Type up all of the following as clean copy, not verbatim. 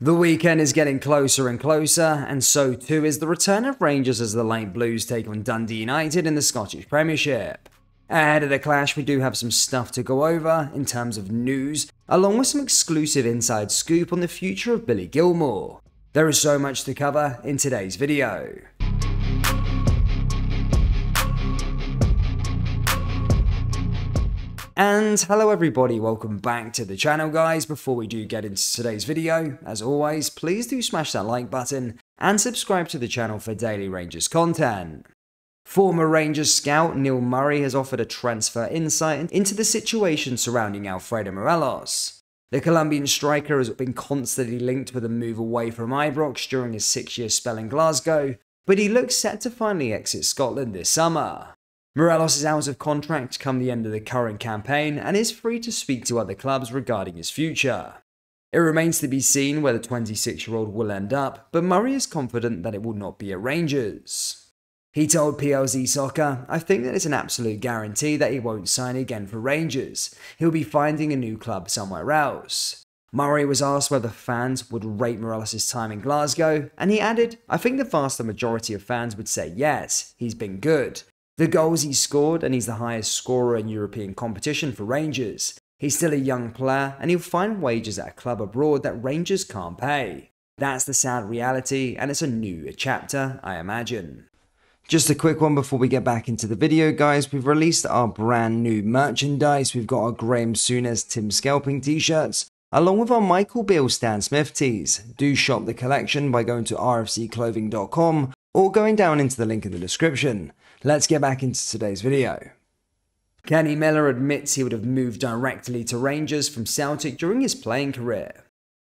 The weekend is getting closer and closer, and so too is the return of Rangers as the Light Blues take on Dundee United in the Scottish Premiership. Ahead of the clash, we do have some stuff to go over in terms of news, along with some exclusive inside scoop on the future of Billy Gilmour. There is so much to cover in today's video. And hello everybody, welcome back to the channel guys. Before we do get into today's video, as always, please do smash that like button and subscribe to the channel for daily Rangers content. Former Rangers scout Neil Murray has offered a transfer insight into the situation surrounding Alfredo Morelos. The Colombian striker has been constantly linked with a move away from Ibrox during his 6-year spell in Glasgow, but he looks set to finally exit Scotland this summer. Morelos is out of contract come the end of the current campaign and is free to speak to other clubs regarding his future. It remains to be seen where the 26-year-old will end up, but Murray is confident that it will not be at Rangers. He told PLZ Soccer, "I think that it's an absolute guarantee that he won't sign again for Rangers. He'll be finding a new club somewhere else." Murray was asked whether fans would rate Morelos' time in Glasgow, and he added, "I think the vast majority of fans would say yes, he's been good. The goals he's scored, and he's the highest scorer in European competition for Rangers. He's still a young player, and he'll find wages at a club abroad that Rangers can't pay. That's the sad reality, and it's a new chapter, I imagine." Just a quick one before we get back into the video, guys. We've released our brand new merchandise. We've got our Graham Souness Tim Scalping t-shirts, along with our Michael Beale Stan Smith tees. Do shop the collection by going to rfcclothing.com or going down into the link in the description. Let's get back into today's video. Kenny Miller admits he would have moved directly to Rangers from Celtic during his playing career.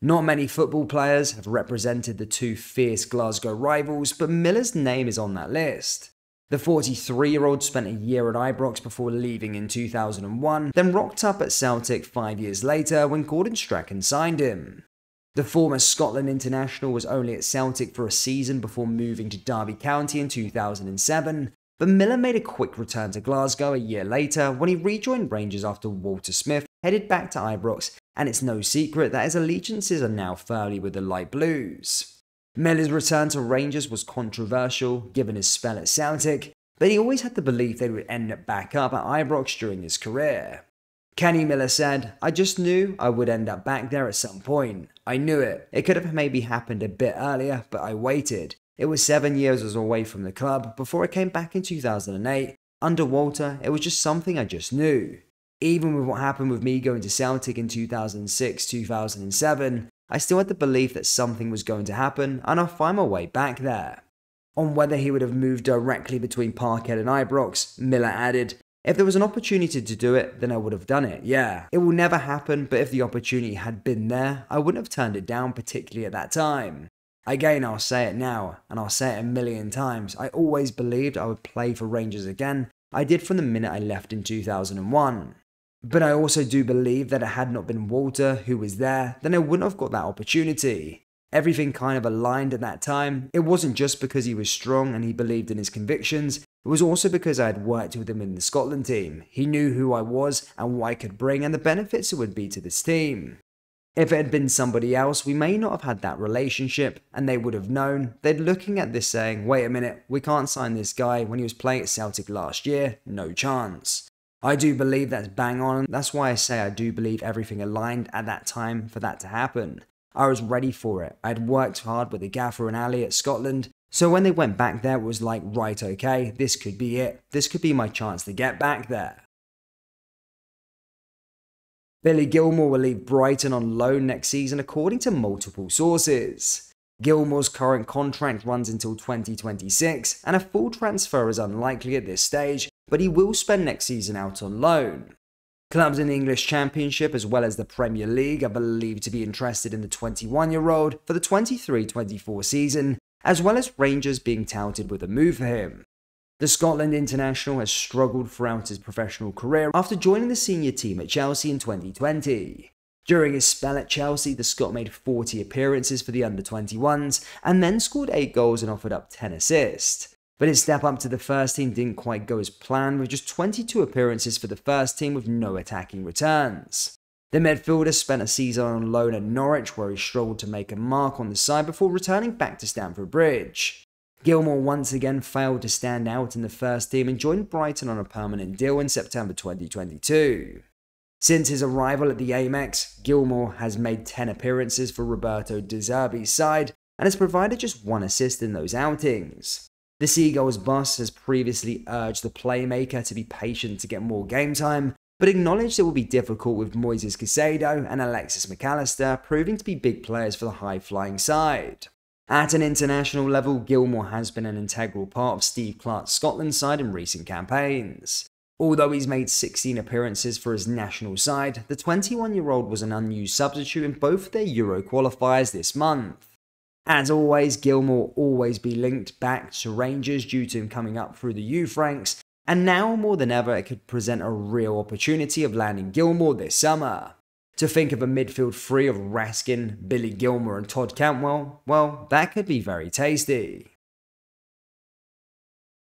Not many football players have represented the two fierce Glasgow rivals, but Miller's name is on that list. The 43-year-old spent a year at Ibrox before leaving in 2001, then rocked up at Celtic 5 years later when Gordon Strachan signed him. The former Scotland international was only at Celtic for a season before moving to Derby County in 2007, but Miller made a quick return to Glasgow a year later when he rejoined Rangers after Walter Smith headed back to Ibrox, and it's no secret that his allegiances are now firmly with the Light Blues. Miller's return to Rangers was controversial given his spell at Celtic, but he always had the belief they would end up back up at Ibrox during his career. Kenny Miller said, "I just knew I would end up back there at some point. I knew it. It could have maybe happened a bit earlier, but I waited. It was 7 years I was away from the club before I came back in 2008. Under Walter, it was just something I just knew. Even with what happened with me going to Celtic in 2006, 2007, I still had the belief that something was going to happen and I'll find my way back there." On whether he would have moved directly between Parkhead and Ibrox, Miller added, "If there was an opportunity to do it, then I would have done it, yeah. It will never happen, but if the opportunity had been there, I wouldn't have turned it down, particularly at that time. Again, I'll say it now, and I'll say it a million times. I always believed I would play for Rangers again. I did from the minute I left in 2001. But I also do believe that it had not been Walter who was there, then I wouldn't have got that opportunity. Everything kind of aligned at that time. It wasn't just because he was strong and he believed in his convictions, it was also because I had worked with him in the Scotland team. He knew who I was and what I could bring and the benefits it would be to this team. If it had been somebody else, we may not have had that relationship, and they would have known. They'd looking at this saying, wait a minute, we can't sign this guy when he was playing at Celtic last year, no chance. I do believe that's bang on, that's why I say I do believe everything aligned at that time for that to happen. I was ready for it. I'd worked hard with the gaffer and Ali at Scotland, so when they went back there it was like, right, okay, this could be it. This could be my chance to get back there. Billy Gilmour will leave Brighton on loan next season according to multiple sources. Gilmour's current contract runs until 2026, and a full transfer is unlikely at this stage, but he will spend next season out on loan. Clubs in the English Championship as well as the Premier League are believed to be interested in the 21-year-old for the 23-24 season, as well as Rangers being touted with a move for him. The Scotland international has struggled throughout his professional career after joining the senior team at Chelsea in 2020. During his spell at Chelsea, the Scot made 40 appearances for the under-21s and then scored 8 goals and offered up 10 assists. But his step up to the first team didn't quite go as planned, with just 22 appearances for the first team with no attacking returns. The midfielder spent a season on loan at Norwich where he struggled to make a mark on the side before returning back to Stamford Bridge. Gilmour once again failed to stand out in the first team and joined Brighton on a permanent deal in September 2022. Since his arrival at the Amex, Gilmour has made 10 appearances for Roberto De Zerbi's side and has provided just 1 assist in those outings. The Seagulls boss has previously urged the playmaker to be patient to get more game time, but acknowledged it will be difficult with Moises Caicedo and Alexis McAllister proving to be big players for the high-flying side. At an international level, Gilmour has been an integral part of Steve Clarke's Scotland side in recent campaigns. Although he's made 16 appearances for his national side, the 21-year-old was an unused substitute in both their Euro qualifiers this month. As always, Gilmour will always be linked back to Rangers due to him coming up through the youth ranks, and now more than ever it could present a real opportunity of landing Gilmour this summer. To think of a midfield three of Raskin, Billy Gilmour and Todd Cantwell, well, that could be very tasty.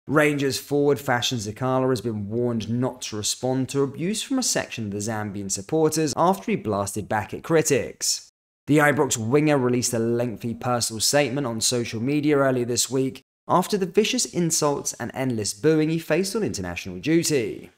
Rangers forward Fashion Zakala has been warned not to respond to abuse from a section of the Zambian supporters after he blasted back at critics. The Ibrox winger released a lengthy personal statement on social media earlier this week after the vicious insults and endless booing he faced on international duty.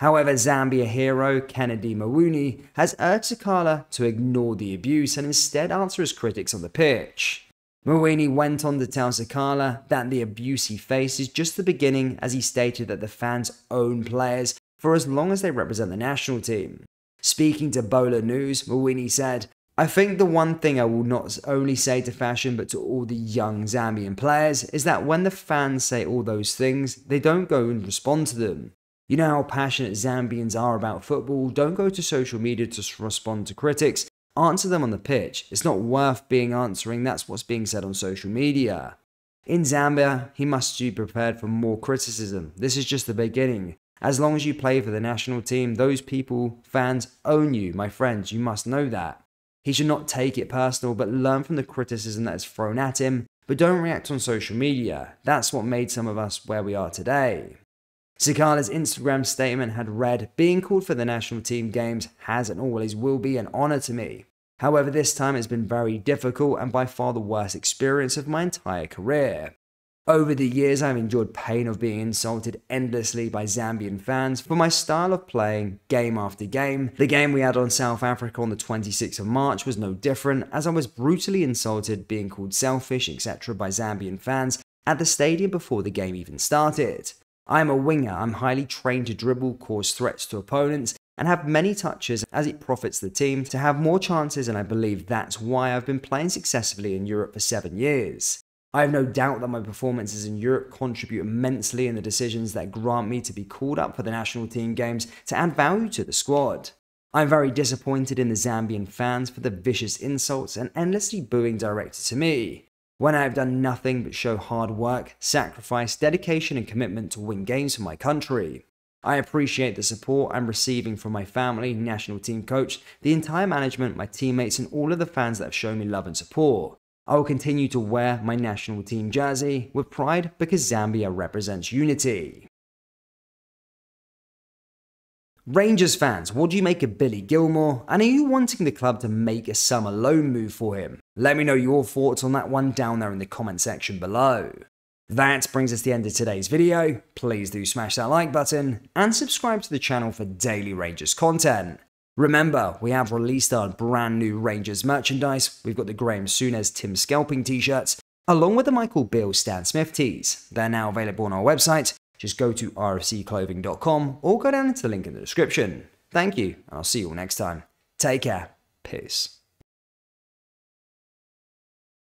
However, Zambia hero Kennedy Mawuni has urged Zakala to ignore the abuse and instead answer his critics on the pitch. Mawuni went on to tell Zakala that the abuse he faced is just the beginning, as he stated that the fans own players for as long as they represent the national team. Speaking to Bola News, Mawuni said, "I think the one thing I will not only say to Fashion but to all the young Zambian players is that when the fans say all those things, they don't go and respond to them. You know how passionate Zambians are about football, don't go to social media to respond to critics, answer them on the pitch. It's not worth being answering, that's what's being said on social media." In Zambia, he must be prepared for more criticism. This is just the beginning. As long as you play for the national team, those people, fans, own you, my friends, you must know that. He should not take it personal, but learn from the criticism that is thrown at him, but don't react on social media. That's what made some of us where we are today. Zakala's Instagram statement had read, "Being called for the national team games has and always will be an honour to me. However, this time it's been very difficult and by far the worst experience of my entire career. Over the years, I've endured pain of being insulted endlessly by Zambian fans for my style of playing game after game. The game we had on South Africa on the 26th of March was no different, as I was brutally insulted, being called selfish, etc. by Zambian fans at the stadium before the game even started. I am a winger, I'm highly trained to dribble, cause threats to opponents, and have many touches as it profits the team to have more chances, and I believe that's why I've been playing successfully in Europe for 7 years. I have no doubt that my performances in Europe contribute immensely in the decisions that grant me to be called up for the national team games to add value to the squad. I'm very disappointed in the Zambian fans for the vicious insults and endlessly booing directed to me, when I have done nothing but show hard work, sacrifice, dedication and commitment to win games for my country. I appreciate the support I'm receiving from my family, national team coach, the entire management, my teammates and all of the fans that have shown me love and support. I will continue to wear my national team jersey with pride because Zambia represents unity." Rangers fans, what do you make of Billy Gilmour, and are you wanting the club to make a summer loan move for him? Let me know your thoughts on that one down there in the comment section below. That brings us to the end of today's video. Please do smash that like button and subscribe to the channel for daily Rangers content. Remember, we have released our brand new Rangers merchandise. We've got the Graham Souness Tim Scalping t-shirts, along with the Michael Beale Stan Smith tees. They're now available on our website. Just go to rfcclothing.com or go down into the link in the description. Thank you, and I'll see you all next time. Take care. Peace.